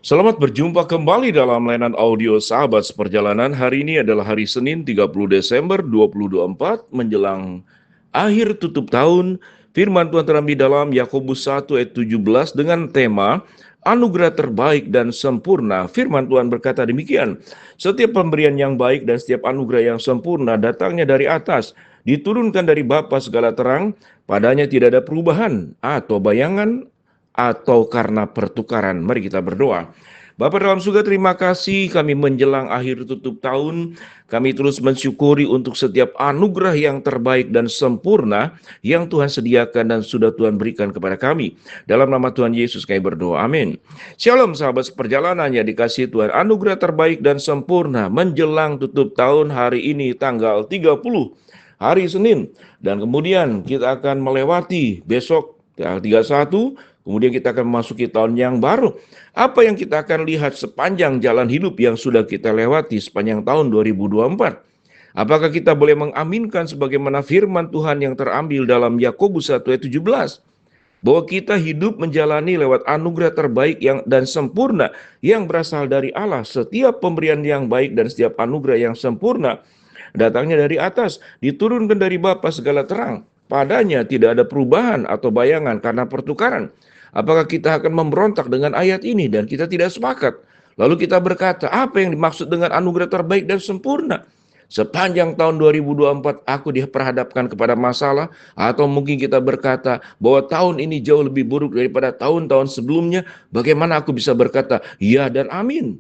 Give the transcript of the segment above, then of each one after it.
Selamat berjumpa kembali dalam layanan audio Sahabat Seperjalanan. Hari ini adalah hari Senin 30 Desember 2024 menjelang akhir tutup tahun. Firman Tuhan terambil dalam Yakobus 1 ayat 17 dengan tema anugerah terbaik dan sempurna. Firman Tuhan berkata demikian, setiap pemberian yang baik dan setiap anugerah yang sempurna datangnya dari atas, diturunkan dari Bapa segala terang, padanya tidak ada perubahan atau bayangan atau karena pertukaran. Mari kita berdoa. Bapa dalam surga, terima kasih kami menjelang akhir tutup tahun. Kami terus mensyukuri untuk setiap anugerah yang terbaik dan sempurna yang Tuhan sediakan dan sudah Tuhan berikan kepada kami. Dalam nama Tuhan Yesus kami berdoa, amin. Shalom sahabat seperjalanan yang dikasihi Tuhan. Anugerah terbaik dan sempurna menjelang tutup tahun hari ini tanggal 30 hari Senin. Dan kemudian kita akan melewati besok tanggal 31. Kemudian kita akan memasuki tahun yang baru. Apa yang kita akan lihat sepanjang jalan hidup yang sudah kita lewati sepanjang tahun 2024? Apakah kita boleh mengaminkan sebagaimana firman Tuhan yang terambil dalam Yakobus 1 ayat 17? Bahwa kita hidup menjalani lewat anugerah terbaik dan sempurna yang berasal dari Allah. Setiap pemberian yang baik dan setiap anugerah yang sempurna datangnya dari atas, diturunkan dari Bapa segala terang. Padanya tidak ada perubahan atau bayangan karena pertukaran. Apakah kita akan memberontak dengan ayat ini dan kita tidak sepakat? Lalu kita berkata, apa yang dimaksud dengan anugerah terbaik dan sempurna? Sepanjang tahun 2024 aku diperhadapkan kepada masalah, atau mungkin kita berkata bahwa tahun ini jauh lebih buruk daripada tahun-tahun sebelumnya. Bagaimana aku bisa berkata ya dan amin?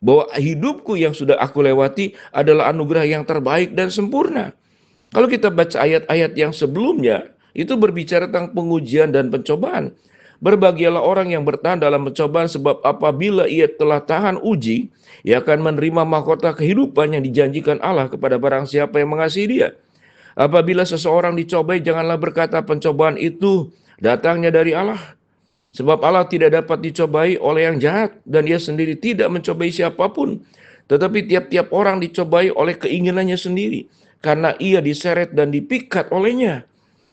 Bahwa hidupku yang sudah aku lewati adalah anugerah yang terbaik dan sempurna. Kalau kita baca ayat-ayat yang sebelumnya, itu berbicara tentang pengujian dan pencobaan. Berbahagialah orang yang bertahan dalam pencobaan, sebab apabila ia telah tahan uji, ia akan menerima mahkota kehidupan yang dijanjikan Allah kepada barang siapa yang mengasihi dia. Apabila seseorang dicobai, janganlah berkata pencobaan itu datangnya dari Allah. Sebab Allah tidak dapat dicobai oleh yang jahat, dan ia sendiri tidak mencobai siapapun. Tetapi tiap-tiap orang dicobai oleh keinginannya sendiri, karena ia diseret dan dipikat olehnya.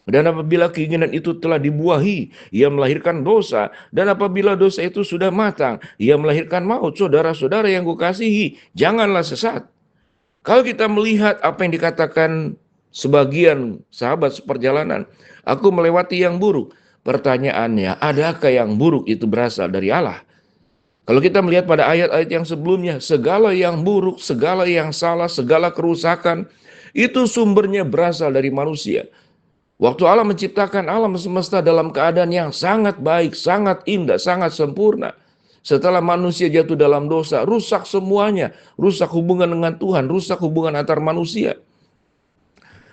Dan apabila keinginan itu telah dibuahi, ia melahirkan dosa. Dan apabila dosa itu sudah matang, ia melahirkan maut. Saudara-saudara yang kukasihi, janganlah sesat. Kalau kita melihat apa yang dikatakan sebagian sahabat seperjalanan, aku melewati yang buruk. Pertanyaannya, adakah yang buruk itu berasal dari Allah? Kalau kita melihat pada ayat-ayat yang sebelumnya, segala yang buruk, segala yang salah, segala kerusakan, itu sumbernya berasal dari manusia. Waktu Allah menciptakan alam semesta dalam keadaan yang sangat baik, sangat indah, sangat sempurna. Setelah manusia jatuh dalam dosa, rusak semuanya. Rusak hubungan dengan Tuhan, rusak hubungan antar manusia.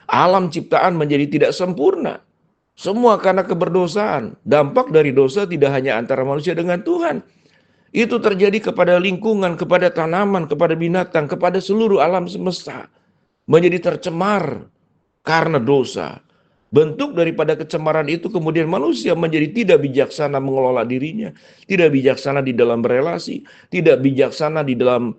Alam ciptaan menjadi tidak sempurna. Semua karena keberdosaan. Dampak dari dosa tidak hanya antara manusia dengan Tuhan. Itu terjadi kepada lingkungan, kepada tanaman, kepada binatang, kepada seluruh alam semesta. Menjadi tercemar karena dosa. Bentuk daripada kecemaran itu kemudian manusia menjadi tidak bijaksana mengelola dirinya, tidak bijaksana di dalam berelasi, tidak bijaksana di dalam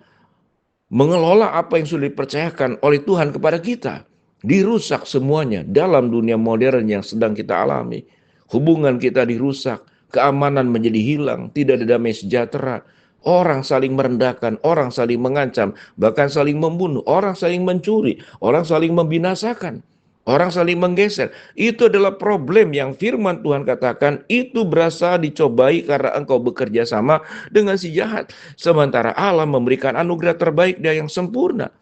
mengelola apa yang sudah dipercayakan oleh Tuhan kepada kita. Dirusak semuanya dalam dunia modern yang sedang kita alami. Hubungan kita dirusak, keamanan menjadi hilang, tidak ada damai sejahtera. Orang saling merendahkan, orang saling mengancam, bahkan saling membunuh, orang saling mencuri, orang saling membinasakan. Orang saling menggeser. Itu adalah problem yang firman Tuhan katakan itu berasal dicobai karena engkau bekerja sama dengan si jahat. Sementara Allah memberikan anugerah terbaik dan yang sempurna.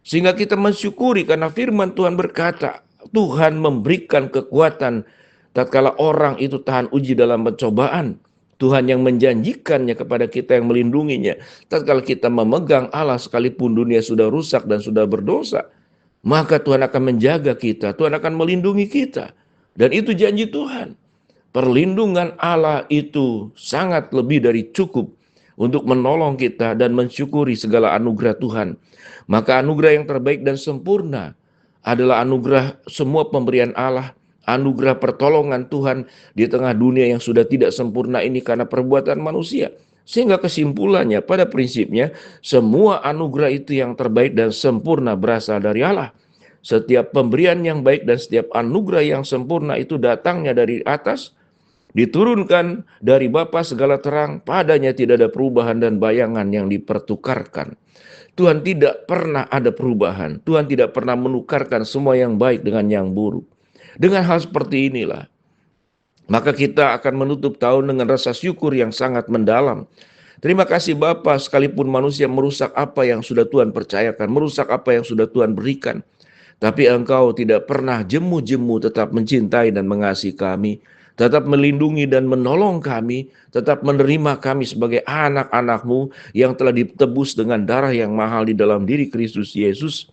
Sehingga kita mensyukuri karena firman Tuhan berkata, Tuhan memberikan kekuatan tatkala orang itu tahan uji dalam pencobaan. Tuhan yang menjanjikannya kepada kita yang melindunginya. Tatkala kita memegang Allah sekalipun dunia sudah rusak dan sudah berdosa, maka Tuhan akan menjaga kita, Tuhan akan melindungi kita. Dan itu janji Tuhan. Perlindungan Allah itu sangat lebih dari cukup untuk menolong kita dan mensyukuri segala anugerah Tuhan. Maka anugerah yang terbaik dan sempurna adalah anugerah semua pemberian Allah, anugerah pertolongan Tuhan di tengah dunia yang sudah tidak sempurna ini karena perbuatan manusia. Sehingga kesimpulannya pada prinsipnya semua anugerah itu yang terbaik dan sempurna berasal dari Allah. Setiap pemberian yang baik dan setiap anugerah yang sempurna itu datangnya dari atas, Diturunkan dari Bapa segala terang, padanya tidak ada perubahan dan bayangan yang dipertukarkan. Tuhan tidak pernah ada perubahan. Tuhan tidak pernah menukarkan semua yang baik dengan yang buruk. Dengan hal seperti inilah, maka kita akan menutup tahun dengan rasa syukur yang sangat mendalam. Terima kasih Bapa, sekalipun manusia merusak apa yang sudah Tuhan percayakan, merusak apa yang sudah Tuhan berikan. Tapi Engkau tidak pernah jemu-jemu, tetap mencintai dan mengasihi kami, tetap melindungi dan menolong kami, tetap menerima kami sebagai anak-anak-Mu yang telah ditebus dengan darah yang mahal di dalam diri Kristus Yesus.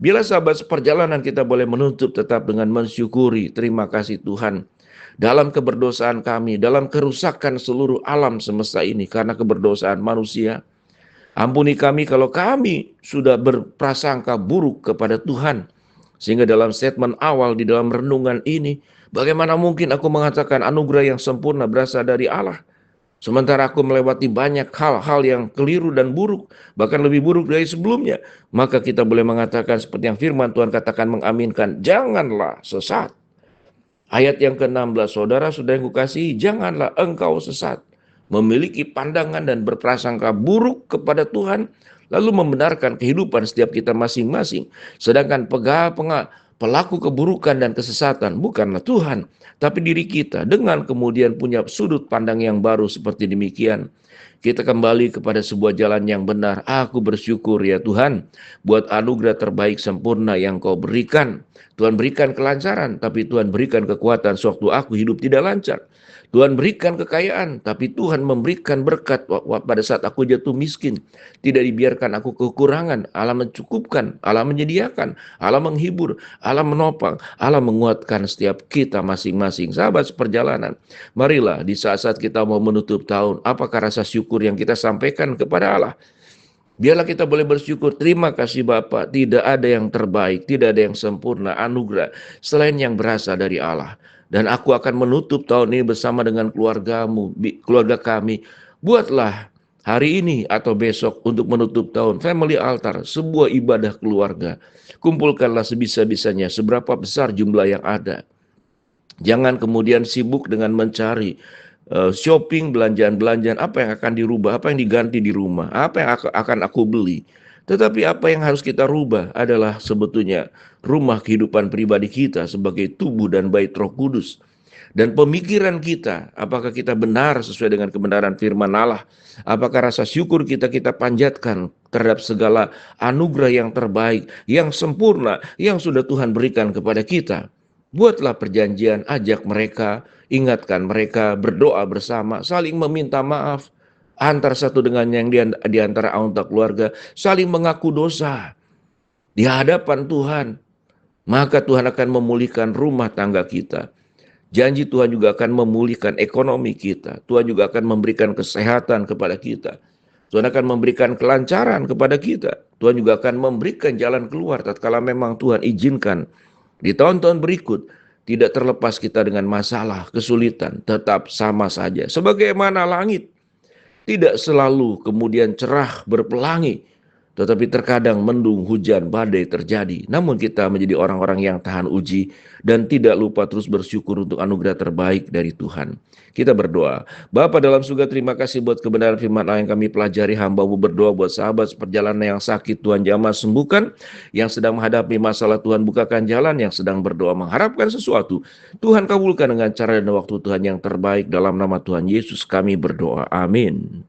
Bila sahabat seperjalanan kita boleh menutup tetap dengan mensyukuri, terima kasih Tuhan. Dalam keberdosaan kami, dalam kerusakan seluruh alam semesta ini karena keberdosaan manusia, ampuni kami kalau kami sudah berprasangka buruk kepada Tuhan. Sehingga dalam statement awal di dalam renungan ini, bagaimana mungkin aku mengatakan anugerah yang sempurna berasal dari Allah? Sementara aku melewati banyak hal-hal yang keliru dan buruk, bahkan lebih buruk dari sebelumnya. Maka kita boleh mengatakan seperti yang firman Tuhan katakan, mengaminkan, janganlah sesat. Ayat yang ke-16, saudara sudah yang kukasihi, janganlah engkau sesat, memiliki pandangan dan berprasangka buruk kepada Tuhan, lalu membenarkan kehidupan setiap kita masing-masing. Sedangkan pelaku keburukan dan kesesatan bukanlah Tuhan, tapi diri kita. Dengan kemudian punya sudut pandang yang baru seperti demikian, kita kembali kepada sebuah jalan yang benar. Aku bersyukur ya Tuhan, buat anugerah terbaik sempurna yang Kau berikan. Tuhan berikan kelancaran, tapi Tuhan berikan kekuatan sewaktu aku hidup tidak lancar. Tuhan berikan kekayaan, tapi Tuhan memberikan berkat pada saat aku jatuh miskin. Tidak dibiarkan aku kekurangan. Allah mencukupkan, Allah menyediakan, Allah menghibur, Allah menopang, Allah menguatkan setiap kita masing-masing. Sahabat seperjalanan, marilah di saat-saat kita mau menutup tahun, apakah rasa syukur yang kita sampaikan kepada Allah? Biarlah kita boleh bersyukur, terima kasih Bapa, tidak ada yang terbaik, tidak ada yang sempurna, anugerah, selain yang berasal dari Allah. Dan aku akan menutup tahun ini bersama dengan keluargamu, keluarga kami. Buatlah hari ini atau besok untuk menutup tahun, family altar, sebuah ibadah keluarga. Kumpulkanlah sebisa-bisanya, seberapa besar jumlah yang ada. Jangan kemudian sibuk dengan mencari shopping, belanjaan-belanjaan, apa yang akan dirubah, apa yang diganti di rumah, apa yang akan aku beli. Tetapi apa yang harus kita rubah adalah sebetulnya rumah kehidupan pribadi kita sebagai tubuh dan bait Roh Kudus. Dan pemikiran kita, apakah kita benar sesuai dengan kebenaran firman Allah? Apakah rasa syukur kita panjatkan terhadap segala anugerah yang terbaik, yang sempurna, yang sudah Tuhan berikan kepada kita? Buatlah perjanjian, ajak mereka, ingatkan mereka, berdoa bersama, saling meminta maaf, antar satu dengan yang di antara anggota keluarga, saling mengaku dosa di hadapan Tuhan. Maka Tuhan akan memulihkan rumah tangga kita. Janji Tuhan juga akan memulihkan ekonomi kita. Tuhan juga akan memberikan kesehatan kepada kita. Tuhan akan memberikan kelancaran kepada kita. Tuhan juga akan memberikan jalan keluar tatkala memang Tuhan izinkan. Di tahun-tahun berikut, tidak terlepas kita dengan masalah, kesulitan, tetap sama saja. Sebagaimana langit, tidak selalu kemudian cerah berpelangi, tetapi terkadang mendung, hujan, badai terjadi. Namun kita menjadi orang-orang yang tahan uji dan tidak lupa terus bersyukur untuk anugerah terbaik dari Tuhan. Kita berdoa. Bapa dalam surga, terima kasih buat kebenaran firman Allah yang kami pelajari. Hamba-Mu berdoa buat sahabat seperjalanan yang sakit, Tuhan jamah sembuhkan. Yang sedang menghadapi masalah, Tuhan bukakan jalan. Yang sedang berdoa mengharapkan sesuatu, Tuhan kabulkan dengan cara dan waktu Tuhan yang terbaik. Dalam nama Tuhan Yesus kami berdoa. Amin.